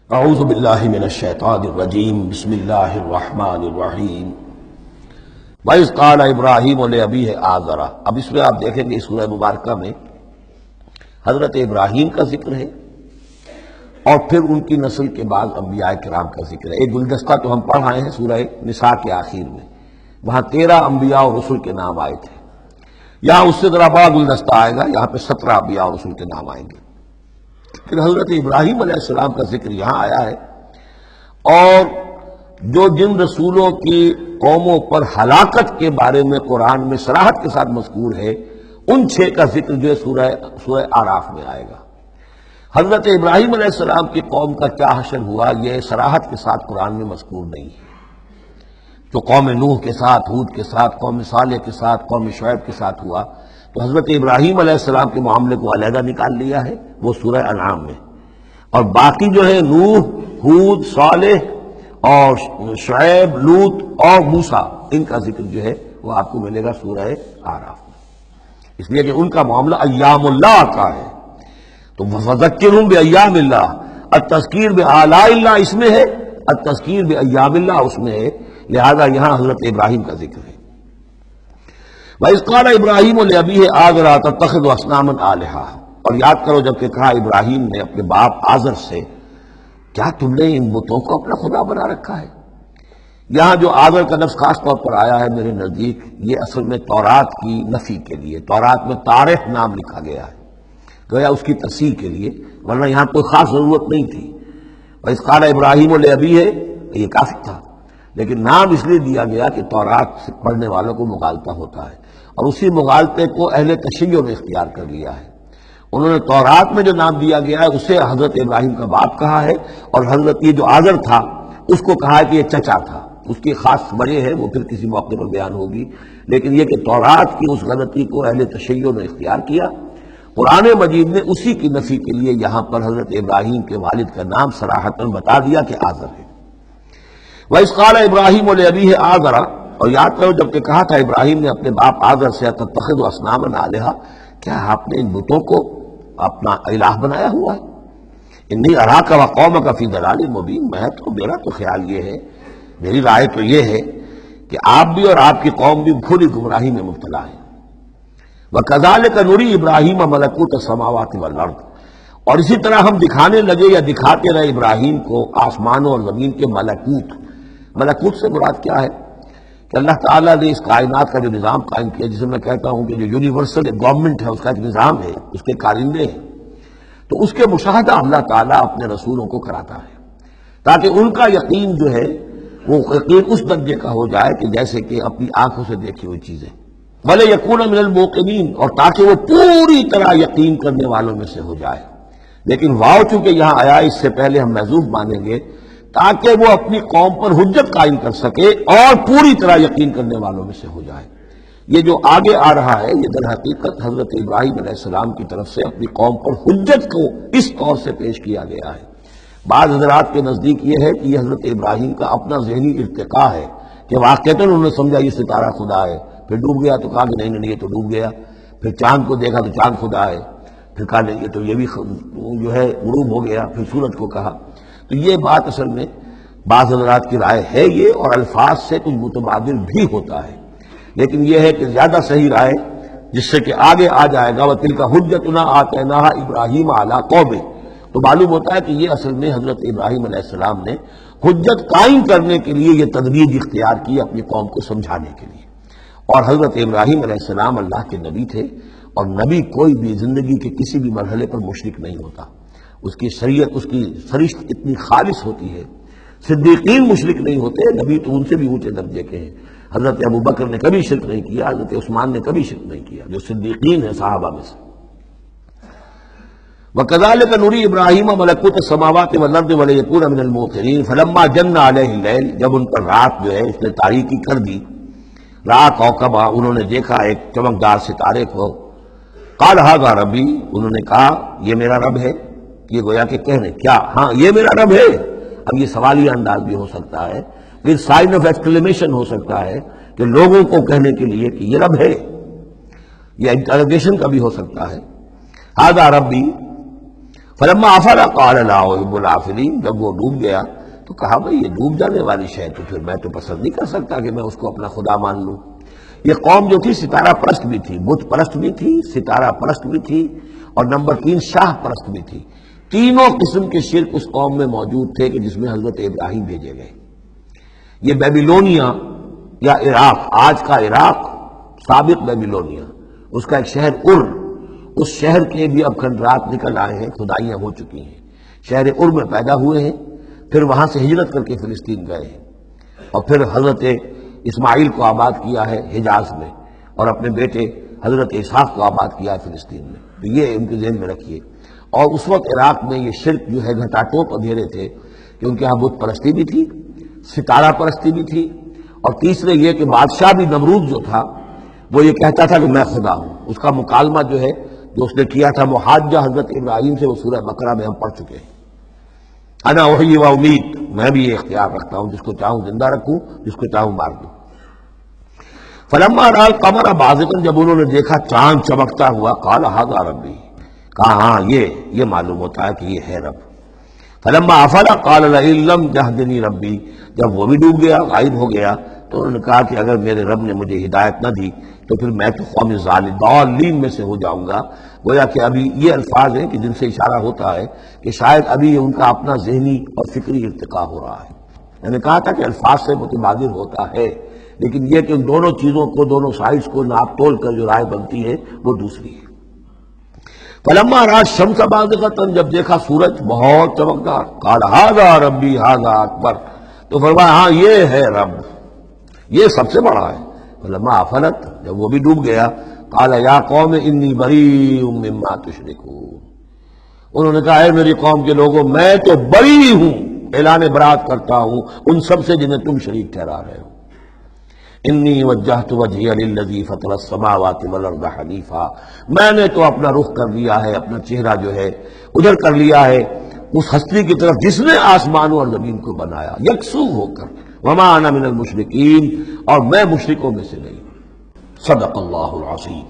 اعوذ باللہ من الشیطان الرجیم بسم اللہ الرحمن الرحیم وَإِذْ قَالَ إِبْرَاهِيمُ لِأَبِيهِ آزَرَ۔ اب اس میں آپ دیکھیں گے اس سورہ مبارکہ میں حضرت ابراہیم کا ذکر ہے اور پھر ان کی نسل کے بعد انبیاء کرام کا ذکر ہے۔ ایک گلدستہ تو ہم پڑھ آئے ہیں سورہ نساء کے آخر میں، وہاں 13 انبیاء اور رسل کے نام آئے تھے۔ یہاں اس سے ذرا بڑا گلدستہ آئے گا، یہاں پہ 17 انبیاء اور رسل کے نام آئیں گے۔ پھر حضرت ابراہیم علیہ السلام کا ذکر یہاں آیا ہے، اور جو جن رسولوں کی قوموں پر ہلاکت کے بارے میں قرآن میں صراحت کے ساتھ مذکور ہے، ان 6 کا ذکر جو ہے سورہ اعراف میں آئے گا۔ حضرت ابراہیم علیہ السلام کی قوم کا کیا حشر ہوا، یہ صراحت کے ساتھ قرآن میں مذکور نہیں ہے۔ جو قوم نوح کے ساتھ، ہود کے ساتھ، قوم صالح کے ساتھ، قوم شعیب کے ساتھ ہوا، تو حضرت ابراہیم علیہ السلام کے معاملے کو علیحدہ نکال لیا ہے، وہ سورہ انعام میں، اور باقی جو ہے نوح، ہود، صالح اور شعیب، لوط اور موسیٰ، ان کا ذکر جو ہے وہ آپ کو ملے گا سورہ اعراف میں، اس لیے کہ ان کا معاملہ ایام اللہ کا ہے۔ تو فذکرہم بایام اللہ، التذکیر بآلاء اللہ اس میں ہے، التذکیر بایام اللہ اس میں ہے، لہذا یہاں حضرت ابراہیم کا ذکر ہے۔ وَإِذْ قَالَ إِبْرَاهِيمُ لِأَبِيهِ آزَرَ أَتَتَّخِذُ أَصْنَامًا آلِهَةً، اور یاد کرو جب کہ کہا ابراہیم نے اپنے باپ آزر سے، کیا تم نے ان بتوں کو اپنا خدا بنا رکھا ہے؟ یہاں جو آزر کا لفظ خاص طور پر آیا ہے میرے نزدیک، یہ اصل میں تورات کی نفی کے لیے، تورات میں طارح نام لکھا گیا ہے، گویا اس کی تصحیح کے لیے، ورنہ یہاں کوئی خاص ضرورت نہیں تھی۔ وَإِذْ قَالَ إِبْرَاهِيمُ لِأَبِيهِ، یہ کافی تھا، لیکن نام اس لیے دیا گیا کہ تورات پڑھنے والوں کو مغالطہ ہوتا ہے، اور اسی مغالطے کو اہل تشیع نے اختیار کر لیا ہے۔ انہوں نے تورات میں جو نام دیا گیا ہے اسے حضرت ابراہیم کا باپ کہا ہے، اور حضرت یہ جو آزر تھا اس کو کہا ہے کہ یہ چچا تھا۔ اس کی خاص وجہ ہے، وہ پھر کسی موقع پر بیان ہوگی، لیکن یہ کہ تورات کی اس غلطی کو اہل تشیع نے اختیار کیا۔ قرآن مجید نے اسی کی نفی کے لیے یہاں پر حضرت ابراہیم کے والد کا نام صراحتاً بتا دیا کہ آزر ہے۔ وَإِذْ قَالَ إِبْرَاهِيمُ لِأَبِيهِ آزَرَ، اور یاد کرو جب کہ کہا تھا ابراہیم نے اپنے باپ آزر سے، أَتَتَّخِذُ أَصْنَامًا آلِهَةً، کیا آپ نے ان بتوں کو اپنا الہ بنایا ہوا ہے؟ انی اراک وقومک فی ضلال مبین، میرا تو خیال یہ ہے، میری رائے تو یہ ہے کہ آپ بھی اور آپ کی قوم بھی کھلی گمراہی میں مبتلا ہے۔ وَكَذَلِكَ نُرِي إِبْرَاهِيمَ مَلَكُوتَ السَّمَاوَاتِ وَالْأَرْضِ، اور اسی طرح ہم دکھانے لگے یا دکھاتے رہے ابراہیم کو آسمانوں اور زمین کے ملکوت۔ ملکوت سے مراد کیا ہے کہ اللہ تعالیٰ نے اس کائنات کا جو نظام قائم کیا، جسے میں کہتا ہوں کہ جو یونیورسل گورنمنٹ ہے، اس کا ایک نظام ہے، اس کے کارندے ہیں، تو اس کے مشاہدہ اللہ تعالیٰ اپنے رسولوں کو کراتا ہے، تاکہ ان کا یقین جو ہے وہ یقین اس درجے کا ہو جائے کہ جیسے کہ اپنی آنکھوں سے دیکھی ہوئی چیزیں، وَلَيَكُونَ مِنَ الْمُوقِنِينَ، اور تاکہ وہ پوری طرح یقین کرنے والوں میں سے ہو جائے۔ لیکن واو چونکہ یہاں آیا، اس سے پہلے ہم محذوف مانیں گے تاکہ وہ اپنی قوم پر حجت قائم کر سکے اور پوری طرح یقین کرنے والوں میں سے ہو جائے۔ یہ جو آگے آ رہا ہے یہ در حقیقت حضرت ابراہیم علیہ السلام کی طرف سے اپنی قوم پر حجت کو اس طور سے پیش کیا گیا ہے۔ بعض حضرات کے نزدیک یہ ہے کہ یہ حضرت ابراہیم کا اپنا ذہنی ارتقاء ہے کہ واقعتاً انہوں نے سمجھا یہ ستارہ خدا ہے، پھر ڈوب گیا تو کہا کہ نہیں یہ تو ڈوب گیا، پھر چاند کو دیکھا تو چاند خدا ہے، پھر کہا نہیں یہ تو یہ بھی جو ہے غروب ہو گیا، پھر سورج کو کہا۔ تو یہ بات اصل میں بعض حضرات کی رائے ہے یہ، اور الفاظ سے کچھ متبادل بھی ہوتا ہے، لیکن یہ ہے کہ زیادہ صحیح رائے جس سے کہ آگے آ جائے گا وَتِلْكَ حُجَّتُنَا آتَيْنَاهَا إِبْرَاهِيمَ عَلَىٰ قَوْمِهِ، تو معلوم ہوتا ہے کہ یہ اصل میں حضرت ابراہیم علیہ السلام نے حجت قائم کرنے کے لیے یہ تدریج اختیار کی اپنی قوم کو سمجھانے کے لیے۔ اور حضرت ابراہیم علیہ السلام اللہ کے نبی تھے، اور نبی کوئی بھی زندگی کے کسی بھی مرحلے پر مشرک نہیں ہوتا، اس کی شریعت، اس کی سرشت اتنی خالص ہوتی ہے۔ صدیقین مشرک نہیں ہوتے، نبی تو ان سے بھی اونچے درجے کے ہیں۔ حضرت ابوبکر نے کبھی شرک نہیں کیا، حضرت عثمان نے کبھی شرک نہیں کیا، جو صدیقین ہیں صحابہ میں سے۔ وَكَذَلِكَ نُرِي إِبْرَاهِيمَ مَلَكُوتَ السَّمَاوَاتِ وَالْأَرْضِ وَلِيَكُونَ مِنَ الْمُوقِنِينَ فَلَمَّا جَنَّ عَلَيْهِ اللَّيْلُ، جب ان پر رات جو ہے اس نے تاریکی کر دی، رات کوكبا، انہوں نے دیکھا ایک چمکدار ستارے کو، قال هذا ربی، انہوں نے کہا یہ میرا رب ہے۔ یہ گویا کہ کہنے کیا، ہاں یہ میرا رب ہے۔ اب یہ سوالیہ انداز بھی ہو سکتا ہے، پھر سائن آف ایکسکلیمیشن ہو سکتا ہے کہ لوگوں کو کہنے کے لیے کہ یہ رب ہے، یہ انٹروگیشن کا بھی ہو سکتا ہے۔ ھذا ربی، فلما افل قال لا احب الافلین، جب وہ ڈوب گیا تو کہا بھئی یہ ڈوب جانے والی شے تو پھر میں تو پسند نہیں کر سکتا کہ میں اس کو اپنا خدا مان لوں۔ یہ قوم جو تھی ستارہ پرست بھی تھی، بت پرست بھی تھی، ستارہ پرست بھی تھی، اور نمبر 3 شاہ پرست بھی تھی۔ تینوں قسم کے شرک اس قوم میں موجود تھے کہ جس میں حضرت ابراہیم بھیجے گئے۔ یہ بیبیلونیا یا عراق، آج کا عراق، سابق بیبیلونیا، اس کا ایک شہر اس شہر کے بھی اب کھنڈرات نکل آئے ہیں، کھدائیاں ہو چکی ہیں۔ شہر میں پیدا ہوئے ہیں، پھر وہاں سے ہجرت کر کے فلسطین گئے ہیں، اور پھر حضرت اسماعیل کو آباد کیا ہے حجاز میں، اور اپنے بیٹے حضرت اسحاق کو آباد کیا ہے فلسطین میں۔ تو یہ ان کے ذہن میں رکھیے۔ اور اس وقت عراق میں یہ شرک جو ہے گھٹا ٹوپ اندھیرے تھے، کیونکہ یہاں بت پرستی بھی تھی، ستارہ پرستی بھی تھی، اور تیسرے یہ کہ بادشاہ بھی نمرود جو تھا وہ یہ کہتا تھا کہ میں خدا ہوں۔ اس کا مکالمہ جو ہے جو اس نے کیا تھا محاجہ حضرت ابراہیم سے، وہ سورہ بقرہ میں ہم پڑھ چکے ہیں۔ انا احیی و امید، میں بھی یہ اختیار رکھتا ہوں، جس کو چاہوں زندہ رکھوں، جس کو چاہوں مار دوں۔ فلما رأى القمر بازغا، جب انہوں نے دیکھا چاند چمکتا ہوا، قال ھذا ربی، کہا ہاں یہ معلوم ہوتا ہے کہ یہ ہے رب۔ فلما افل قال لئن لم يهدنی ربی، جب وہ بھی ڈوب گیا، غائب ہو گیا، تو انہوں نے کہا کہ اگر میرے رب نے مجھے ہدایت نہ دی تو پھر میں تو قوم ضالین میں سے ہو جاؤں گا۔ گویا کہ ابھی یہ الفاظ ہیں کہ جن سے اشارہ ہوتا ہے کہ شاید ابھی ان کا اپنا ذہنی اور فکری ارتقاء ہو رہا ہے۔ میں نے کہا تھا کہ الفاظ سے متبادر ہوتا ہے، لیکن یہ کہ ان دونوں چیزوں کو، دونوں سائڈز کو ناپ تول کر جو رائے بنتی ہے وہ دوسری ہے۔ فلما رأى الشمس بازغة، جب دیکھا سورج بہت چمکدار، قال ھذا ربی ھذا اکبر، تو فرمایا ہاں یہ ہے رب، یہ سب سے بڑا ہے۔ فلما افلت، جب وہ بھی ڈوب گیا، قال یا قوم انی بریء مما تشرکون، انہوں نے کہا اے میری قوم کے لوگوں، میں تو بری ہوں، اعلان برات کرتا ہوں ان سب سے جنہیں تم شریک ٹھہرا رہے ہو۔ انی وجہت وجہی للذی فطر السماوات والارض حنیفا، میں نے تو اپنا رخ کر لیا ہے، اپنا چہرہ جو ہے ادھر کر لیا ہے اس ہستی کی طرف جس نے آسمانوں اور زمین کو بنایا یکسو ہو کر، وما انا من المشرکین، اور میں مشرکوں میں سے نہیں۔ صدق اللہ العظیم۔